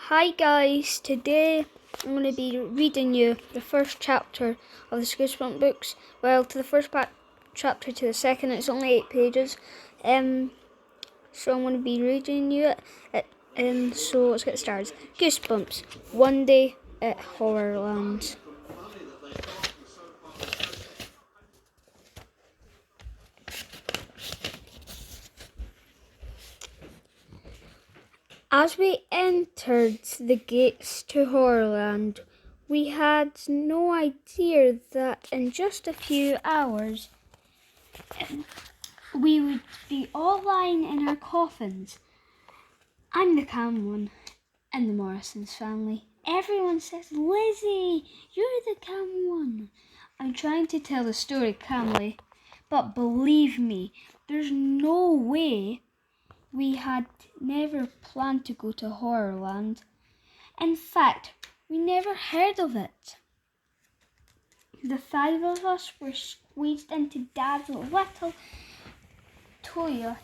Hi guys, today I'm going to be reading you the first chapter of the Goosebumps books. Well, to the first chapter to the second, it's only 8 pages. So I'm going to be reading you it. So let's get started. Goosebumps, one day at Horrorland. As we entered the gates to Horrorland, we had no idea that in just a few hours we would be all lying in our coffins. I'm the calm one in the Morrison's family. Everyone says, "Lizzie, you're the calm one." I'm trying to tell the story calmly, but believe me, there's no way. We had never planned to go to Horrorland. In fact, we never heard of it. The 5 of us were squeezed into Dad's little Toyota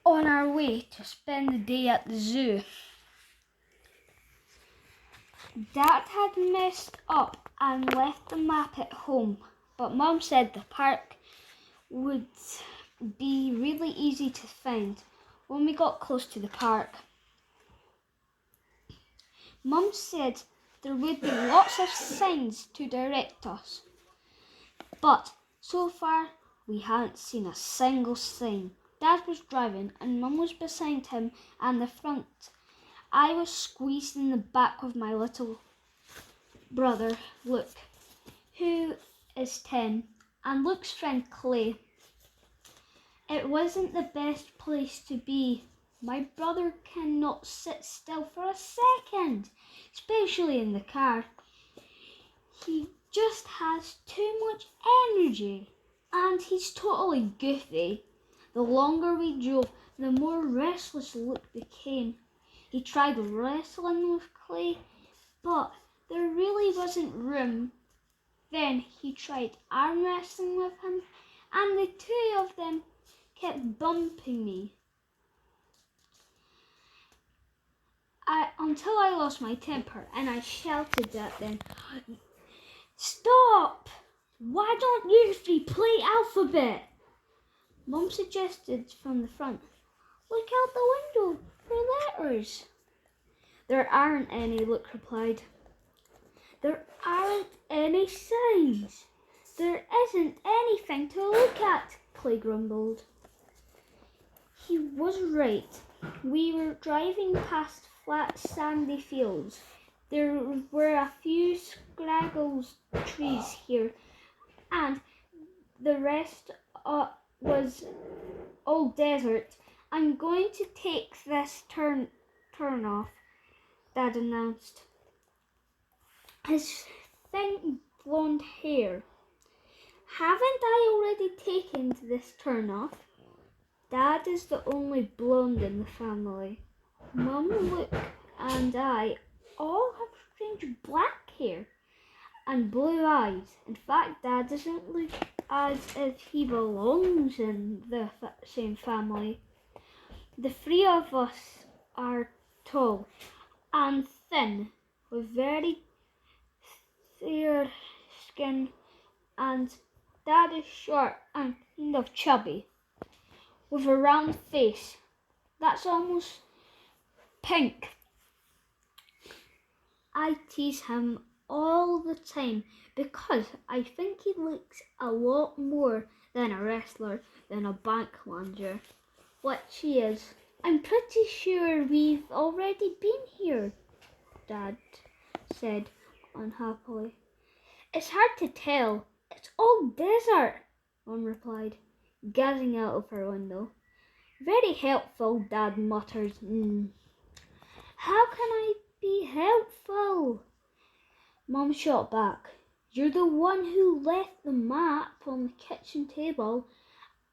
on our way to spend the day at the zoo. Dad had messed up and left the map at home, but Mum said the park would be really easy to find when we got close to the park. Mum said there would be lots of signs to direct us, but so far we hadn't seen a single sign. Dad was driving and Mum was beside him and the front. I was squeezed in the back with my little brother, Luke, who is 10, and Luke's friend Clay. It wasn't the best place to be. My brother cannot sit still for a second, especially in the car. He just has too much energy, and he's totally goofy. The longer we drove, the more restless Luke became. He tried wrestling with Clay, but there really wasn't room. Then he tried arm wrestling with him, and the two of them kept bumping me until I lost my temper and I shouted at them, "Stop! Why don't you three play alphabet?" Mum suggested from the front, "Look out the window for letters." "There aren't any," Luke replied. "There aren't any signs. There isn't anything to look at," Clay grumbled. He was right. We were driving past flat sandy fields. There were a few scraggle trees here, and the rest was all desert. "I'm going to take this turn off," Dad announced. His thin blonde hair. "Haven't I already taken this turn off?" Dad is the only blonde in the family. Mum, Luke, and I all have strange black hair and blue eyes. In fact, Dad doesn't look as if he belongs in the same family. The 3 of us are tall and thin, with very fair skin, and Dad is short and kind of chubby, with a round face that's almost pink. I tease him all the time because I think he looks a lot more than a wrestler than a bank manager, which he is. "I'm pretty sure we've already been here," Dad said unhappily. "It's hard to tell. It's all desert," Mum replied, gazing out of her window. "Very helpful," Dad muttered. "How can I be helpful?" Mum shot back. "You're the one who left the map on the kitchen table."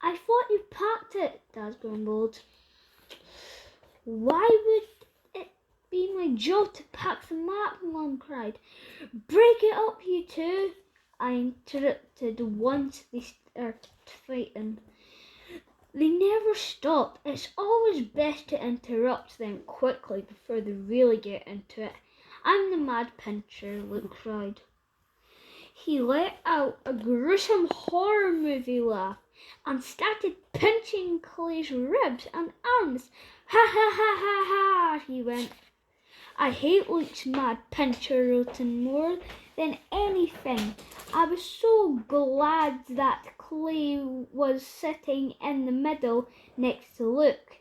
"I thought you packed it," Dad grumbled. "Why would it be my job to pack the map?" Mum cried. "Break it up, you two," I interrupted once they started fighting. They never stopped. It's always best to interrupt them quickly before they really get into it. I'm the mad pincher, Luke cried. He let out a gruesome horror movie laugh and started pinching Clay's ribs and arms. Ha ha ha ha ha, he went. I hate Luke's mad pincher routine more than anything. I was so glad that Clay was sitting in the middle next to Luke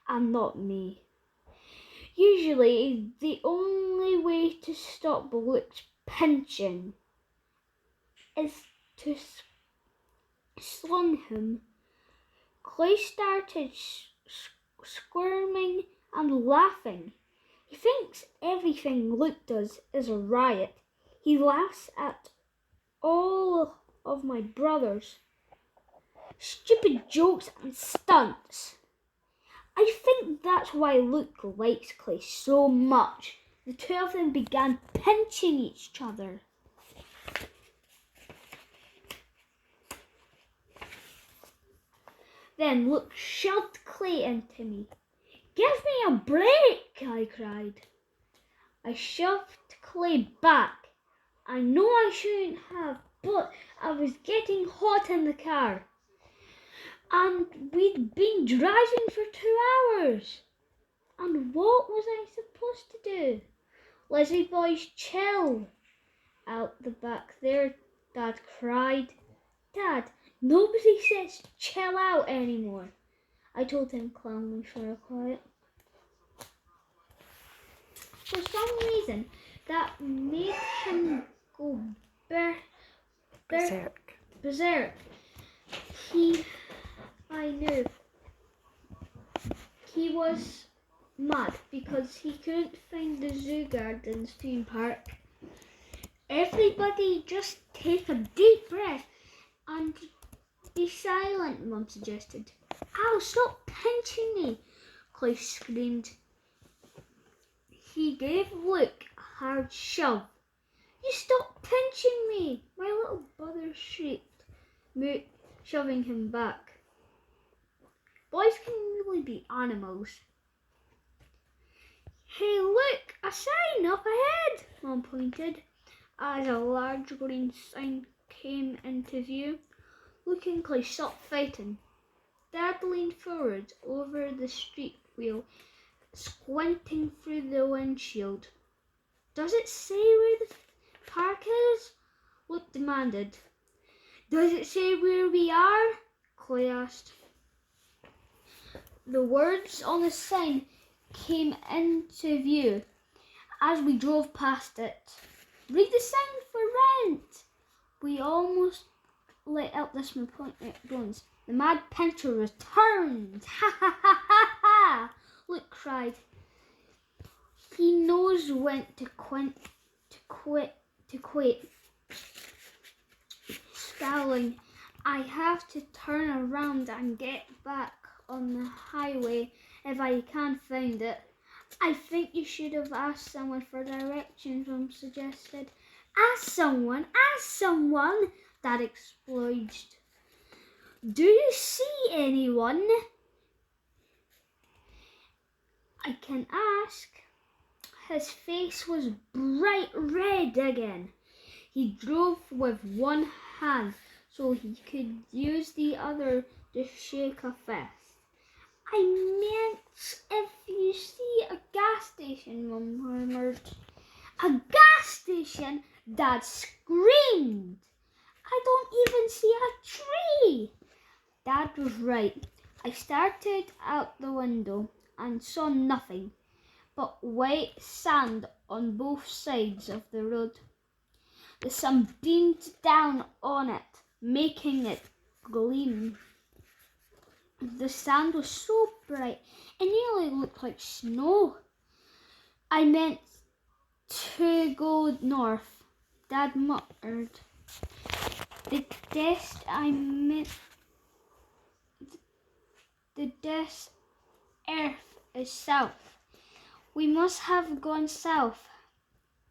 and not me. Usually, the only way to stop Luke's pinching is to slung him. Clay started squirming and laughing. He thinks everything Luke does is a riot. He laughs at all of my brothers' stupid jokes and stunts. I think that's why Luke likes Clay so much. The two of them began pinching each other. Then Luke shoved Clay into me. Give me a break, I cried. I shoved Clay back. I know I shouldn't have, but I was getting hot in the car. And we'd been driving for 2 hours. And what was I supposed to do? Lizzie boys, chill. Out the back there, Dad cried. Dad, nobody says chill out anymore. I told him calmly for a quiet. For some reason, that made him go berserk. I knew he was mad because he couldn't find the zoo gardens theme park. Everybody just take a deep breath and be silent, Mum suggested. Ow, stop pinching me, Clay screamed. He gave Luke a hard shove. You stop pinching me, my little brother shrieked, shoving him back. Boys can really be animals. Hey, look, a sign up ahead, Mum pointed, as a large green sign came into view. Luke and Clay stopped fighting. Dad leaned forward over the street wheel, squinting through the windshield. Does it say where the park is? Luke demanded. Does it say where we are? Clay asked. The words on the sign came into view as we drove past it. Read the sign for rent. We almost let out disappointed groans. The mad pincher returned. Ha ha ha ha ha! Luke cried. He knows when to quit. Scowling, I have to turn around and get back on the highway if I can't find it. I think you should have asked someone for directions, Mum suggested. Ask someone, Dad exploded. Do you see anyone? I can ask. His face was bright red again. He drove with one hand so he could use the other to shake a fist. I meant if you see a gas station, Mum murmured. A gas station? Dad screamed. I don't even see a tree. Dad was right. I started out the window and saw nothing but white sand on both sides of the road. The sun beamed down on it, making it gleam. The sand was so bright, it nearly looked like snow. I meant to go north, Dad muttered. The earth is south. We must have gone south.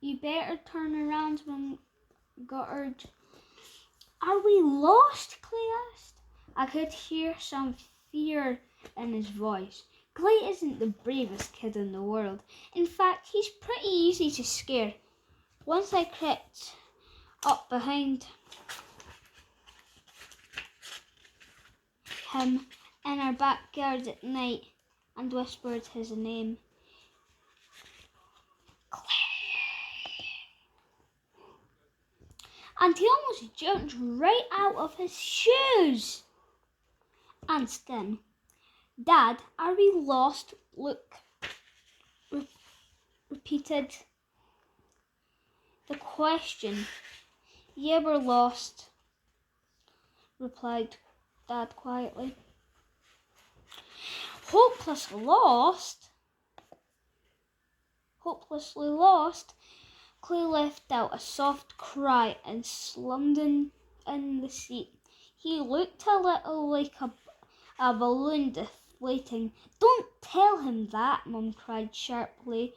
You better turn around, Mum guttered. Are we lost? Clay asked. I could hear some fear in his voice. Clay isn't the bravest kid in the world. In fact, he's pretty easy to scare. Once I crept up behind him in our backyard at night and whispered his name. Clay. And he almost jumped right out of his shoes. And Stine. Dad, are we lost? Luke repeated the question. Yeah, we're lost, replied Dad quietly. Hopelessly lost? Clay let out a soft cry and slumped in the seat. He looked a little like a balloon deflating. Don't tell him that, Mum cried sharply.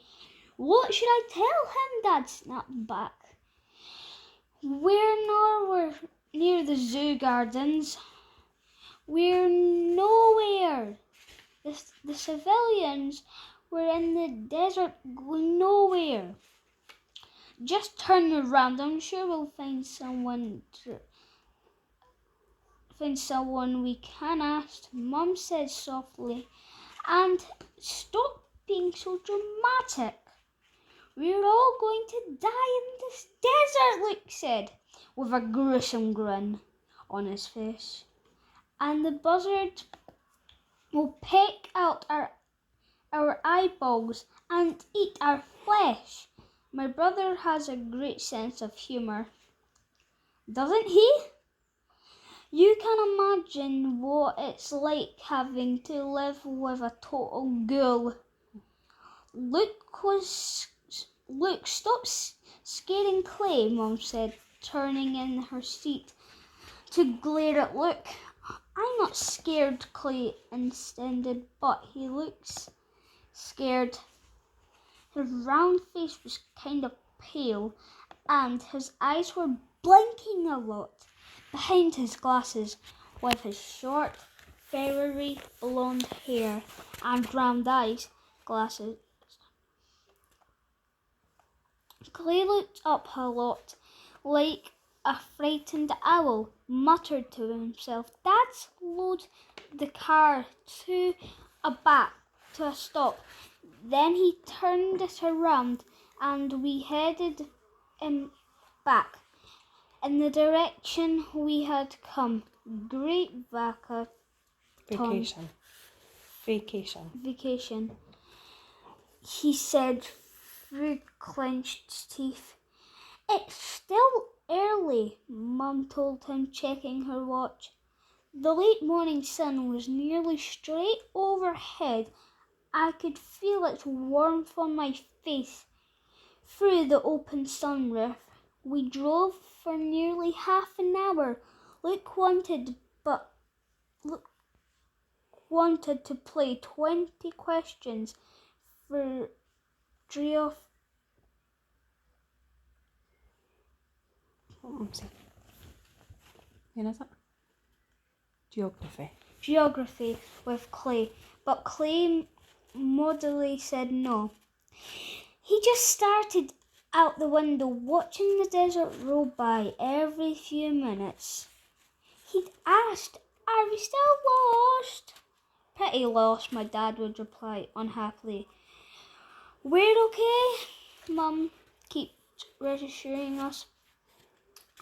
What should I tell him? Dad snapped back. We're near the zoo gardens. We're nowhere. The civilians were in the desert going nowhere. Just turn around. I'm sure we'll find someone we can ask, Mum said softly. And stop being so dramatic. We're all going to die in this desert, Luke said, with a gruesome grin on his face. And the buzzard will peck out our eyeballs and eat our flesh. My brother has a great sense of humour, doesn't he? You can imagine what it's like having to live with a total ghoul. Luke, stop scaring Clay, Mum said, turning in her seat to glare at Luke. I'm not scared, Clay insisted, but he looks scared. His round face was kind of pale, and his eyes were blinking a lot behind his glasses. With his short, fiery blonde hair and round eyes, glasses. Clay looked up a lot, like a frightened owl, muttered to himself. Dad slowed the car to a stop. Then he turned it around and we headed back in the direction we had come. Great vacation, he said through clenched teeth. It's still early, Mum told him, checking her watch. The late morning sun was nearly straight overhead. I could feel its warmth on my face through the open sunroof. We drove for nearly half an hour. Luke wanted to play 20 questions for Geography with Clay, but Clay modestly said no. He just started out the window, watching the desert roll by every few minutes. He'd asked, Are we still lost? Pretty lost, my dad would reply unhappily. We're okay, Mum kept reassuring us.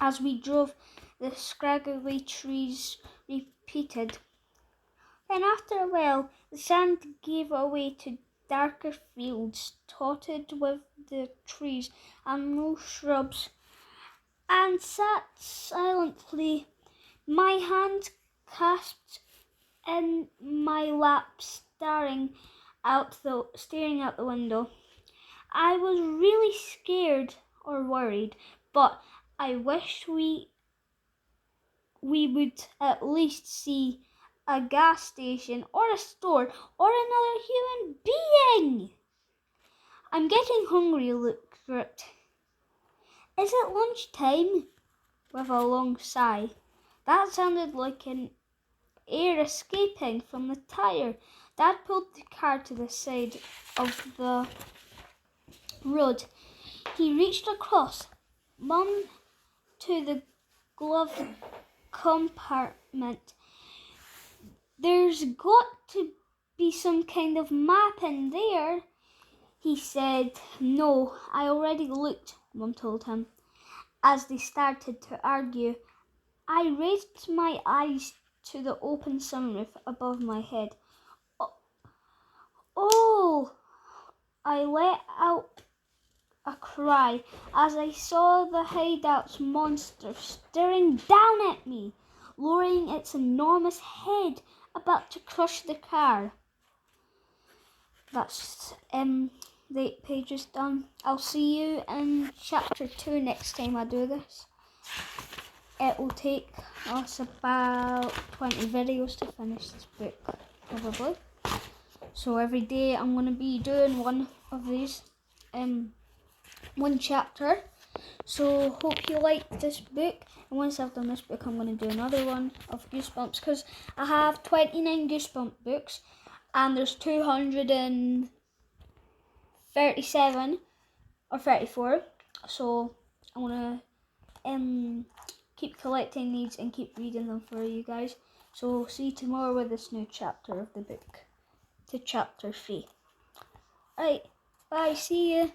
As we drove, the scraggly trees repeated. Then after a while, the sand gave way to darker fields dotted with the trees and low shrubs, and sat silently, my hands clasped in my lap, staring out the window. I was really scared or worried, but I wished we would at least see a gas station or a store or another human being. I'm getting hungry, Luke gripped. Is it lunchtime? With a long sigh. That sounded like an air escaping from the tire. Dad pulled the car to the side of the road. He reached across, Mum to the glove compartment. There's got to be some kind of map in there, he said. No, I already looked, Mum told him. As they started to argue, I raised my eyes to the open sunroof above my head. Oh! I let out a cry as I saw the hideout's monster staring down at me, lowering its enormous head, about to crush the car. That's the 8 pages done. I'll see you in chapter 2 next time I do this. It will take us about 20 videos to finish this book, probably. So every day I'm going to be doing one of these, one chapter. So hope you like this book. And once I've done this book, I'm going to do another one of Goosebumps, because I have 29 Goosebump books and there's 237 or 34. So I want to keep collecting these and keep reading them for you guys. So see you tomorrow with this new chapter of the book, to chapter 3. Right, bye, see you.